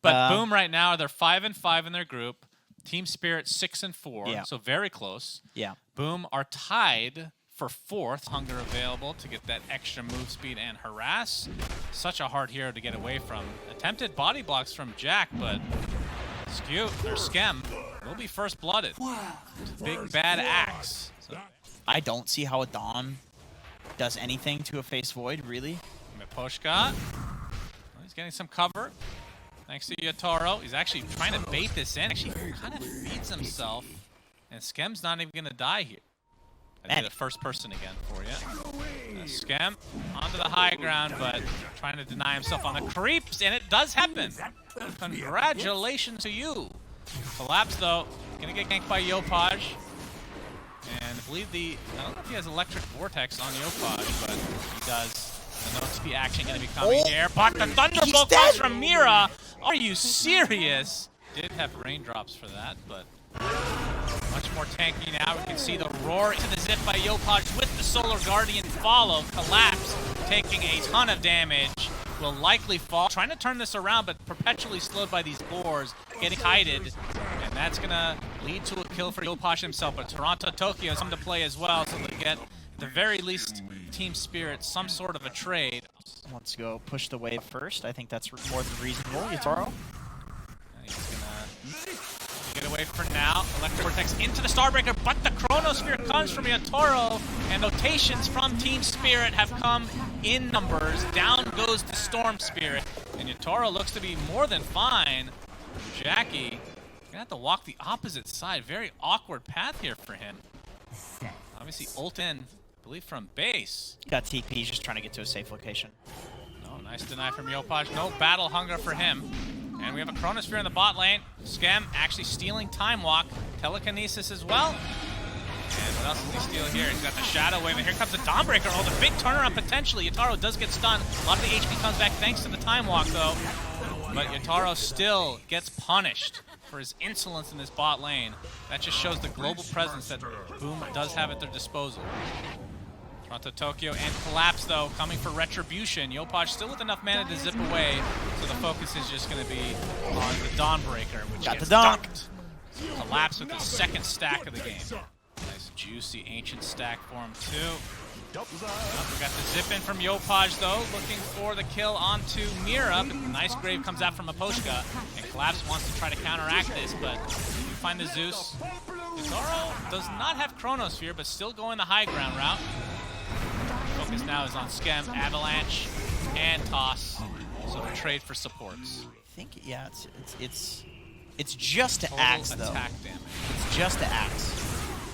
But Boom right now, they're 5-5 in their group. Team Spirit 6-4, so very close. Yeah. Boom are tied for 4th. Hunger available to get that extra move speed and harass. Such a hard hero to get away from. Attempted body blocks from Jack, but Skem will be first blooded. Big bad axe. So, I don't see how a Dawn does anything to a Face Void, really. Miposhka, he's getting some cover. Thanks to Yotaro. He's actually trying to bait this in. Actually kind of feeds himself. And Skem's not even going to die here. I did the first person again for you. Skem onto the high ground, but trying to deny himself on the creeps, and it does happen. Congratulations to you. Collapse, though. Going to get ganked by Yopaj. And I believe I don't know if he has Electric Vortex on Yopaj, but he does. The no-TP action going to be coming here. But the Thunderbolt comes from Mira. Are you serious? Did have raindrops for that, but much more tanky now. We can see the roar into the zip by Yopaj with the Solar Guardian follow. Collapse, taking a ton of damage. Will likely fall. Trying to turn this around, but perpetually slowed by these boars. Getting kited. And that's going to lead to a kill for Yopaj himself. But Toronto Tokyo has come to play as well, so they get, at the very least, Team Spirit some sort of a trade. Let's go push the wave first. I think that's more than reasonable. Yotaro. He's gonna get away for now. Electric Vortex into the Starbreaker, but the Chronosphere comes from Yotaro, and notations from Team Spirit have come in numbers. Down goes the Storm Spirit, and Yotaro looks to be more than fine. Jackie gonna have to walk the opposite side. Very awkward path here for him. Obviously ult in, I believe from base. Got TP, he's just trying to get to a safe location. No, nice deny from Yopaj. No battle hunger for him. And we have a Chronosphere in the bot lane. Skem actually stealing Time Walk. Telekinesis as well. And what else does he steal here? He's got the Shadow Wave, and here comes the Dawnbreaker. Oh, the big turnaround potentially. Yotaro does get stunned. A lot of the HP comes back thanks to the Time Walk, though. But Yotaro still gets punished for his insolence in this bot lane. That just shows the global presence that Boom does have at their disposal. Toronto Tokyo and Collapse, though, coming for Retribution. Yopaj still with enough mana to zip away, so the focus is just going to be on the Dawnbreaker, which gets dunked. Collapse with the second stack of the game. Nice juicy ancient stack for him, too. We got the zip in from Yopaj, though, looking for the kill onto Mira. But nice grave comes out from Miposhka, and Collapse wants to try to counteract this, but you find the Zeus. Yotaro does not have Chronosphere, but still going the high ground route. Focus now is on Skem, Avalanche, and Toss. So the trade for supports. I think, yeah, it's just to Axe, though. Attack damage. It's just to Axe.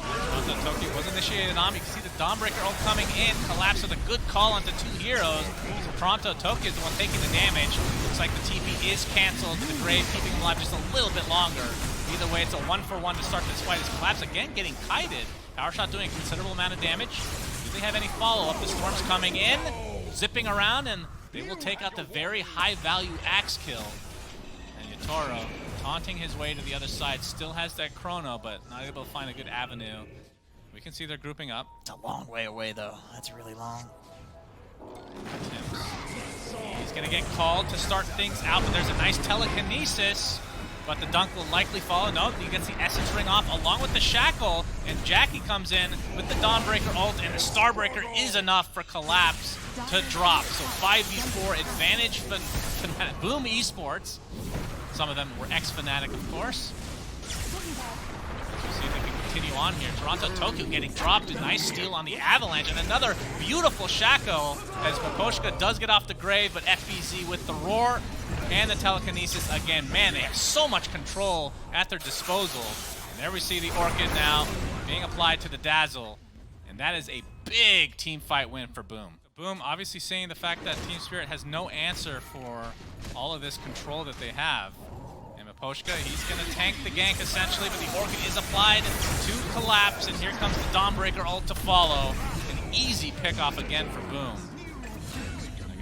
Toronto Tokyo was initiated on. You can see the Dawnbreaker ult coming in. Collapse with a good call onto 2 heroes. So Toronto Tokyo is the one taking the damage. Looks like the TP is canceled. The Grave keeping him alive just a little bit longer. Either way, it's a 1-for-1 to start this fight. As Collapse again getting kited. Power Shot doing a considerable amount of damage. Do they have any follow-up? The Storm's coming in, zipping around, and they will take out the very high-value Axe kill. And Yotaro, taunting his way to the other side, still has that Chrono, but not able to find a good avenue. We can see they're grouping up. It's a long way away, though. That's really long. He's going to get called to start things out, but there's a nice telekinesis. But the dunk will likely follow. No, he gets the Essence Ring off along with the Shackle, and Jackie comes in with the Dawnbreaker ult, and the Starbreaker is enough for Collapse to drop. So 5v4 advantage for Boom Esports. Some of them were ex-Fnatic, of course. Let's see if they can continue on here. Toronto Tokyo getting dropped. A nice steal on the Avalanche, and another beautiful Shackle as Miposhka does get off the grave, but FBZ with the Roar and the Telekinesis again. Man, they have so much control at their disposal. And there we see the Orchid now being applied to the Dazzle. And that is a big team fight win for Boom. Boom obviously seeing the fact that Team Spirit has no answer for all of this control that they have. And Miposhka, he's going to tank the gank essentially, but the Orchid is applied to Collapse. And here comes the Dawnbreaker ult to follow. An easy pickoff again for Boom.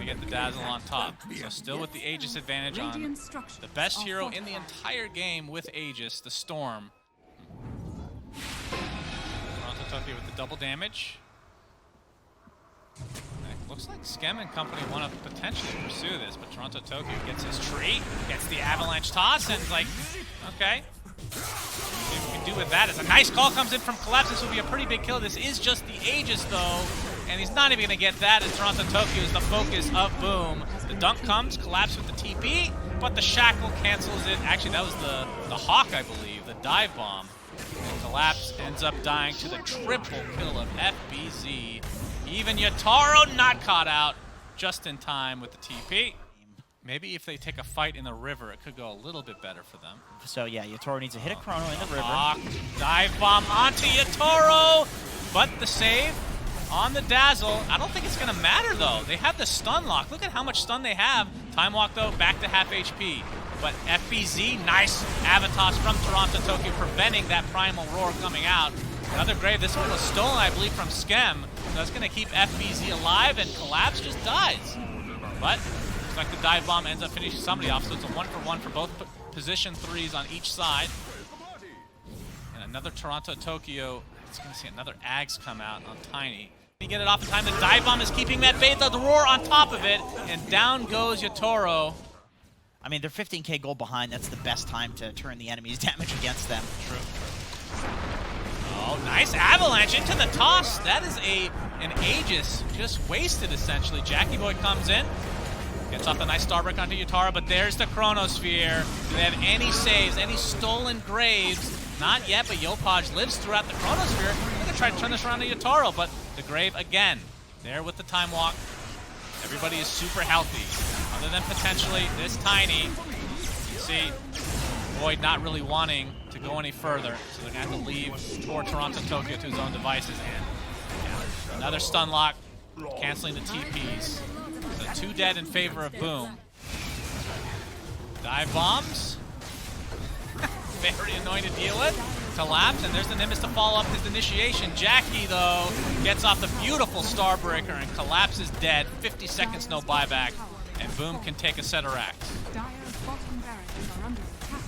Get the Dazzle on top. So still with the Aegis advantage on the best hero in the entire game with Aegis, the Storm. Toronto Tokyo with the double damage. Looks like Skem and company want to potentially pursue this, but Toronto Tokyo gets his tree, gets the avalanche toss, and is like, okay. See what we can do with that. As a nice call comes in from Collapse, this will be a pretty big kill. This is just the Aegis, though, and he's not even going to get that, and Toronto Tokyo is the focus of Boom. The dunk comes, Collapse with the TP, but the shackle cancels it. Actually, that was the Hawk, I believe, the dive bomb. And Collapse ends up dying to the triple kill of FBZ. Even Yatoro not caught out just in time with the TP. Maybe if they take a fight in the river, it could go a little bit better for them. So yeah, Yatoro needs to hit a chrono in the river. Hawk, dive bomb onto Yatoro, but the save on the Dazzle. I don't think it's going to matter, though. They have the stun lock. Look at how much stun they have. Time walk, though, back to half HP. But FBZ, nice Avatos from Toronto Tokyo, preventing that primal roar coming out. Another grave. This one was stolen, I believe, from Skem. So that's going to keep FBZ alive, and Collapse just dies. But looks like the dive bomb ends up finishing somebody off, so it's a 1-for-1 for both position 3s on each side. And another Toronto Tokyo. It's going to see another Ags come out on Tiny. You get it off in time. The dive bomb is keeping that bait. The roar on top of it, and down goes Yatoro. I mean, they're 15k gold behind. That's the best time to turn the enemy's damage against them. True. Oh, nice avalanche into the toss. That is an Aegis just wasted, essentially. Jackie Boy comes in, gets off a nice Starbreak onto Yatoro, but there's the Chronosphere. Do they have any saves, any stolen graves? Not yet, but Yopaj lives throughout the Chronosphere. They're going to try to turn this around to Yatoro, but the grave again. There with the time walk. Everybody is super healthy. Other than potentially this Tiny. You see Void not really wanting to go any further, so they're going to have to leave toward Toronto Tokyo to his own devices. And yeah, another stun lock, canceling the TPs. So 2 dead in favor of Boom. Dive bombs. Very annoying to deal with. Collapse, and there's the Nimbus to follow up his initiation. Jackie, though, gets off the beautiful Starbreaker, and Collapse is dead. 50 seconds, no buyback, and Boom can take a set of racks.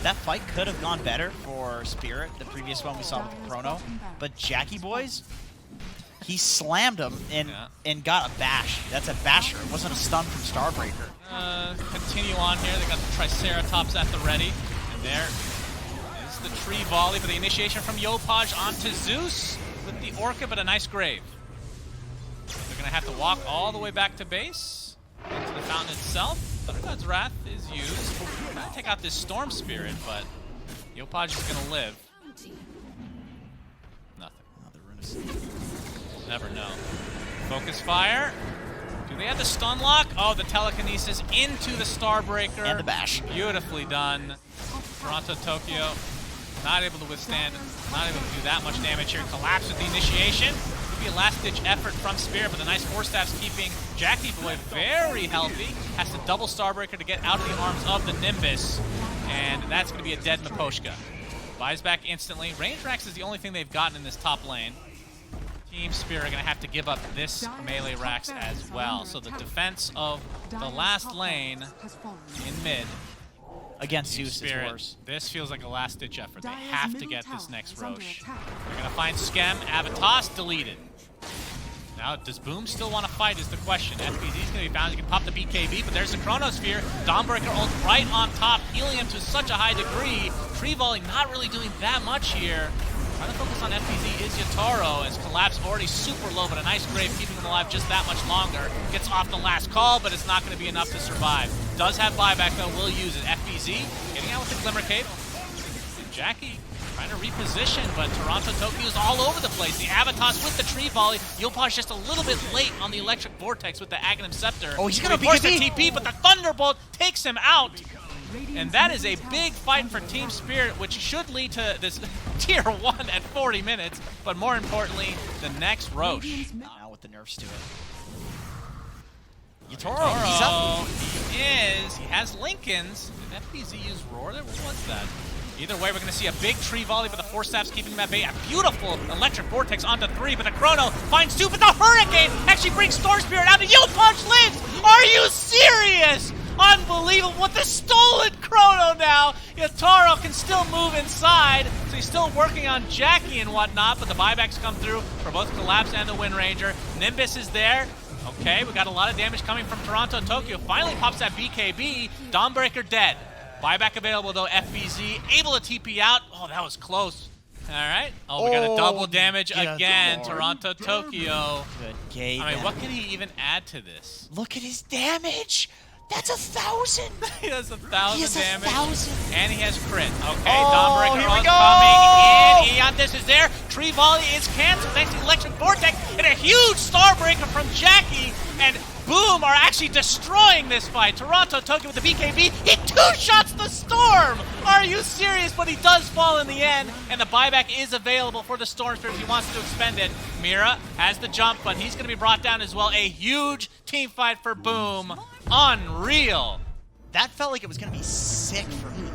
That fight could have gone better for Spirit, the previous one we saw with the Chrono, but Jackie Boys, he slammed him and got a bash. That's a basher. It wasn't a stun from Starbreaker. Continue on here. They got the Triceratops at the ready, and there the tree volley for the initiation from Yopaj onto Zeus with the Orca, but a nice grave. They're going to have to walk all the way back to base, into the fountain itself. Thunder God's Wrath is used. We're going to take out this Storm Spirit, but Yopaj is going to live. Nothing. Never know. Focus Fire. Do they have the stun lock? Oh, the telekinesis into the Starbreaker. And the bash. Beautifully done. Toronto Tokyo not able to withstand, not able to do that much damage here. Collapse with the initiation. Could be a last-ditch effort from Spirit, but the nice Force Staff's keeping Jackie Boy very healthy. Has to double Starbreaker to get out of the arms of the Nimbus, and that's going to be a dead Miposhka. Buys back instantly. Range Rax is the only thing they've gotten in this top lane. Team Spirit are going to have to give up this melee Rax as well. So the defense of the last lane in mid against Zeus is Spirit. worse. This feels like a last-ditch effort. They have to get this next Roche. They're going to find Skem. Avatos deleted. Now, does Boom still want to fight is the question. FBZ is going to be found. He can pop the BKB, but there's the Chronosphere. Dawnbreaker ult right on top, healing him to such a high degree. Tree Volley not really doing that much here. Trying to focus on FBZ is Yatoro, as Collapse already super low, but a nice grave keeping him alive just that much longer. Gets off the last call, but it's not going to be enough to survive. Does have buyback, though, will use it. FBZ getting out with the Glimmer Cape. And Jackie trying to reposition, but Toronto Tokyo is all over the place. The Avatos with the Tree Volley. Yopaj just a little bit late on the Electric Vortex with the Aghanim Scepter. Oh, he's going to force the TP, but the Thunderbolt takes him out. And that is a big fight for Team Spirit, which should lead to this Tier 1 at 40 minutes, but more importantly, the next Roche. Now with the nerfs to it. Yatoro, he's up. He is. He has Lincolns. Did FBZ use Roar there? What was that? Either way, we're going to see a big Tree Volley, but the Force Staff's keeping him at bay. A beautiful Electric Vortex onto 3, but the Chrono finds 2, but the Hurricane actually brings Storm Spirit out, and Yopaj lives! Are you serious? Unbelievable with the stolen Chrono now. Yatoro can still move inside, so he's still working on Jackie and whatnot, but the buybacks come through for both Collapse and the Wind Ranger. Nimbus is there. Okay, we got a lot of damage coming from Toronto Tokyo. Finally pops that BKB. Dawnbreaker dead. Buyback available though. FBZ able to TP out. Oh, that was close. All right. Oh, we got a double damage again. Toronto Tokyo. Good game. I mean, what can he even add to this? Look at his damage. That's 1,000. He has 1,000 damage. 1,000. And he has crit. Okay, Oh, Dawnbreaker here we on go. coming in. Eontis is there. Tree Volley is canceled thanks to Electric Vortex. And a huge Starbreaker from Jackie. And Boom are actually destroying this fight. Toronto Tokyo with the BKB. He two-shots the Storm. Are you serious? But he does fall in the end. And the buyback is available for the Storm Spirit if he wants to expend it. Mira has the jump, but he's going to be brought down as well. A huge team fight for Boom. Unreal. That felt like it was going to be sick for me.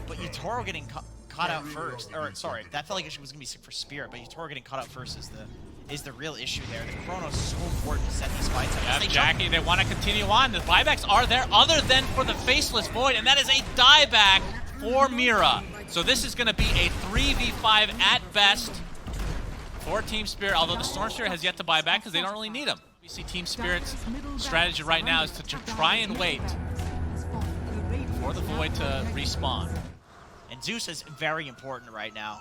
But Yutoro getting caught out first. Or, sorry, that felt like it was going to be sick for Spirit, but Yutoro getting caught out first is the real issue there. The Chrono's so important to set these fights up. Yeah, Jackie, they want to continue on. The buybacks are there other than for the Faceless Void, and that is a dieback for Mira. So this is going to be a 3v5 at best for Team Spirit, although the Storm Spirit has yet to buy back because they don't really need them. We see Team Spirit's strategy right now is to try and wait for the Void to respawn. And Zeus is very important right now.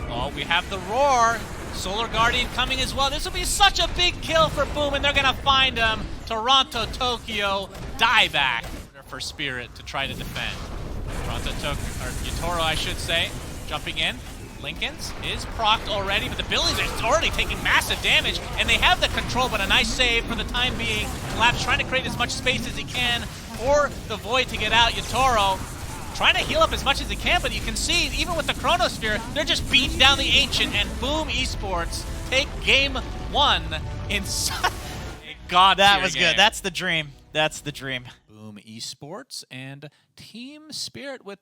Oh, we have the Roar. Solar Guardian coming as well. This will be such a big kill for Boom, and they're going to find him. Toronto Tokyo dieback for Spirit to try to defend. Toronto Tokyo, or Yutoro, I should say, jumping in. Lincoln's is procced already, but the Billies are already taking massive damage, and they have the control, but a nice save for the time being. Collapse trying to create as much space as he can for the Void to get out. Yutoro trying to heal up as much as he can, but you can see, even with the Chronosphere, they're just beating down the Ancient, and Boom Esports take game 1 in such a god tier That was game. good. That's the dream. That's the dream. Boom Esports and Team Spirit with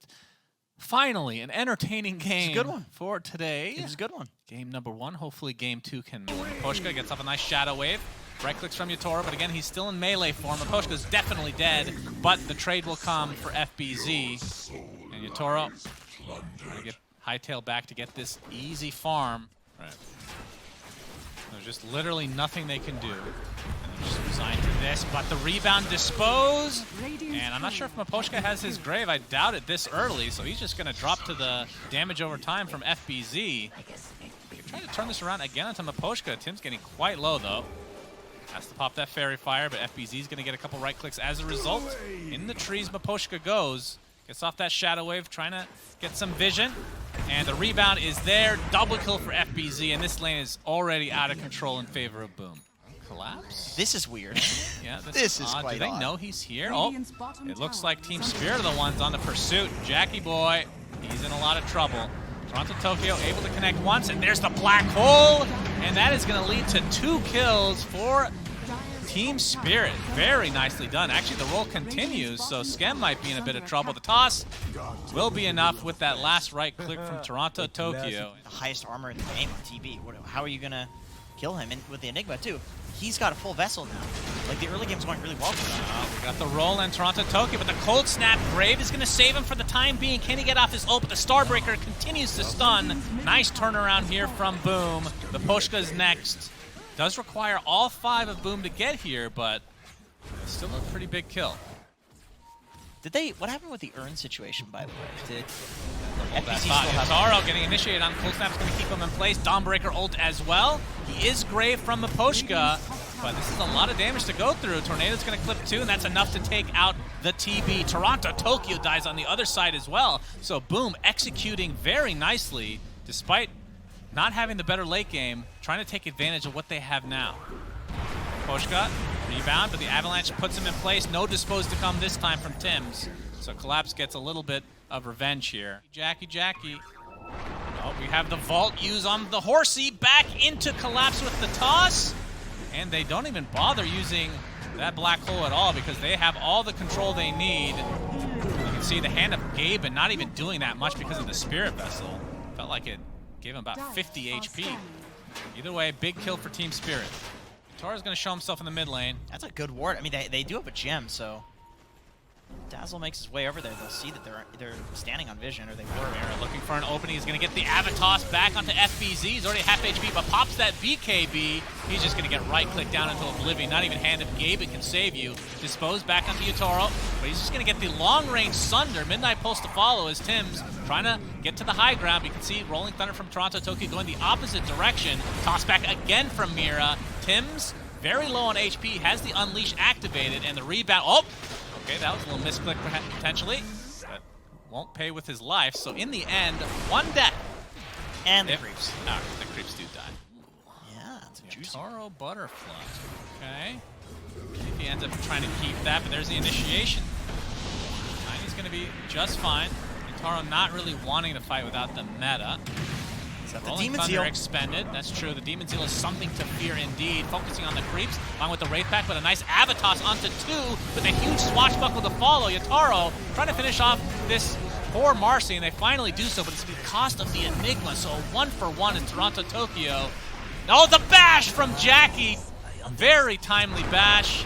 finally an entertaining game. It's a good one for today. It was a good one. Game number 1. Hopefully game 2 can. Aposhka gets up a nice Shadow Wave. Right clicks from Yutoro, but again, he's still in melee form. Aposhka's definitely dead, but the trade will come for FBZ. And Yutoro trying to get Hightail back to get this easy farm. Right. There's just literally nothing they can do. And they're just resigned to this, but the rebound dispose. And I'm not sure if Aposhka has his grave. I doubt it this early, so he's just going to drop to the damage over time from FBZ. Trying to turn this around again onto Aposhka. Tim's getting quite low, though. Has to pop that Fairy Fire, but FBZ is going to get a couple right clicks as a result. In the trees, Maposhka goes. Gets off that Shadow Wave, trying to get some vision. And the rebound is there. Double kill for FBZ, and this lane is already out of control in favor of Boom. Collapse? This is weird. Yeah, this is odd. quite Do they odd. know he's here? Oh, it looks like Team Spirit are the ones on the pursuit. Jackie Boy, he's in a lot of trouble. Toronto Tokyo able to connect once, and there's the black hole, and that is going to lead to 2 kills for Team Spirit. Very nicely done. Actually, the roll continues, so Skem might be in a bit of trouble. The toss will be enough with that last right click from Toronto Tokyo. The highest armor in the game on TV. How are you going to kill him? And with the Enigma, too. He's got a full vessel now. Like, the early game's going really well for him. We got the roll in Toronto Tokyo, but the Cold Snap Grave is going to save him for the time being. Can he get off his ult? But the Starbreaker continues to stun. Nice turnaround here from Boom. The Poshka's next. Does require all 5 of Boom to get here, but still a pretty big kill. What happened with the urn situation, by the way? Did That FBZ thought. still have... Yutaro getting initiated on Cold Snap's going to keep him in place. Dawnbreaker ult as well. He is Grave from Maposhka, but this is a lot of damage to go through. Tornado's going to clip 2, and that's enough to take out the TB. Toronto Tokyo dies on the other side as well. So Boom executing very nicely, despite not having the better late game, trying to take advantage of what they have now. Poshka, rebound, but the Avalanche puts him in place. No dispose to come this time from Tims. So Collapse gets a little bit of revenge here. Jackie. Oh, we have the Vault use on the Horsey. Back into Collapse with the toss. And they don't even bother using that black hole at all because they have all the control they need. You can see the hand of Gaben not even doing that much because of the Spirit Vessel. Felt like it gave him about 50 HP. Either way, big kill for Team Spirit. Tara's going to show himself in the mid lane. That's a good ward. I mean, they do have a gem, so... Dazzle makes his way over there. They'll see that they're standing on vision, or they were. Mira looking for an opening. He's going to get the Avatos back onto FBZ. He's already half HP, but pops that BKB. He's just going to get right-clicked down into oblivion. Not even Hand of Gabe can save you. Dispose back onto Yatoro, but he's just going to get the long-range Sunder. Midnight Pulse to follow as Tim's trying to get to the high ground. You can see Rolling Thunder from Toronto Tokyo going the opposite direction. Toss back again from Mira. Tim's very low on HP, has the Unleash activated, and the rebound. Oh! Okay, that was a little misclick potentially, but won't pay with his life. So in the end, one death. And the creeps. Oh, the creeps do die. Yeah, it's a juicy. Taro Butterfly. Okay. If he ends up trying to keep that, but there's the initiation. Tiny's going to be just fine. Taro not really wanting to fight without the meta. The Demon Seal expended. That's true. The Demon Seal is something to fear indeed. Focusing on the creeps, along with the Wraith Pack, but a nice Avatos onto 2 with a huge swashbuckle to follow. Yataro trying to finish off this poor Marcy, and they finally do so, but it's the cost of the Enigma. So a 1-for-1 in Toronto Tokyo. Oh, the bash from Jackie. Very timely bash.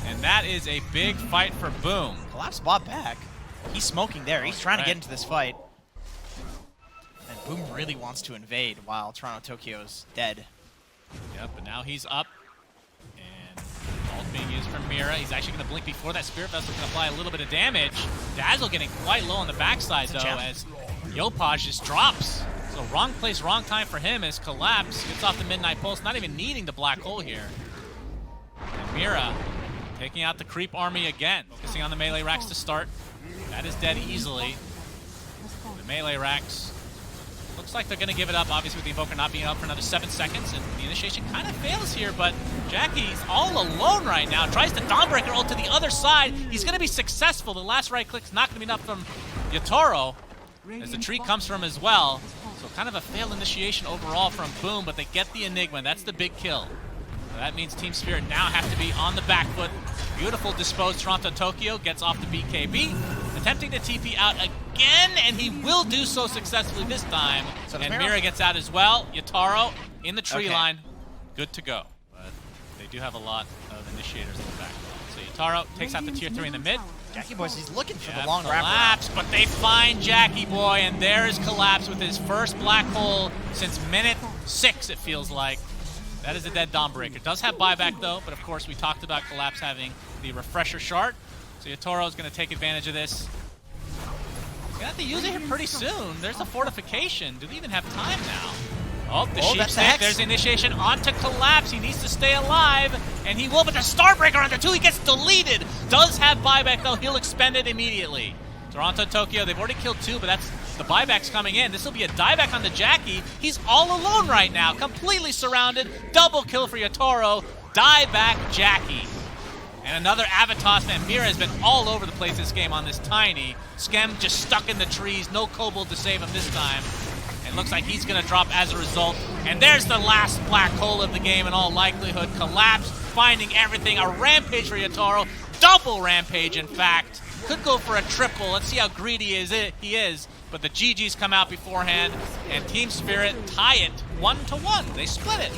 And that is a big fight for Boom. Collapse bought back. He's smoking there. He's trying to get into this fight. And Boom really wants to invade while Toronto Tokyo's dead. Yep, but now he's up. And ult being used from Mira. He's actually going to blink before that Spirit Vessel can apply a little bit of damage. Dazzle getting quite low on the backside, though, as Yopaj just drops. So wrong place, wrong time for him as Collapse gets off the Midnight Pulse, not even needing the Black Hole here. And Mira taking out the creep army again. Focusing on the melee racks to start. That is dead easily. The melee racks. Looks like they're going to give it up, obviously, with the Invoker not being up for another 7 seconds. And the initiation kind of fails here, but Jackie's all alone right now. Tries to Dawnbreaker ult to the other side. He's going to be successful. The last right click's not going to be enough from Yatoro, as the tree comes from as well. So kind of a failed initiation overall from Boom, but they get the Enigma. That's the big kill. So that means Team Spirit now have to be on the back foot. Beautiful disposed Toronto Tokyo gets off the BKB. Attempting to TP out again, and he will do so successfully this time. So and Mira gets out as well. Yataro in the tree line. Good to go. But they do have a lot of initiators in the back. So Yataro takes out the tier 3 in the mid. Jackie Boy, he's looking for the long Collapse, but they find Jackie Boy, and there is Collapse with his first black hole since minute 6, it feels like. That is a dead Dawnbreaker. Does have buyback, though, but of course we talked about Collapse having the Refresher Shard. So Yatoro is going to take advantage of this. He's going to have to use it here pretty soon. There's a fortification. Do we even have time now? Oh, the sheep stick. There's the initiation onto Collapse. He needs to stay alive, and he will, but the Starbreaker onto 2. He gets deleted. Does have buyback, though. He'll expend it immediately. Toronto Tokyo, they've already killed 2, but that's the buyback's coming in. This will be a dieback on the Jackie. He's all alone right now, completely surrounded. Double kill for Yatoro. Dieback Jackie. And another Avatos, and Mira has been all over the place this game on this Tiny. Skem just stuck in the trees, no Kobold to save him this time. And looks like he's going to drop as a result. And there's the last black hole of the game in all likelihood. Collapse, finding everything. A Rampage for Yatoro. Double Rampage, in fact. Could go for a triple. Let's see how greedy he is. But the GGs come out beforehand, and Team Spirit tie it 1-1. They split it.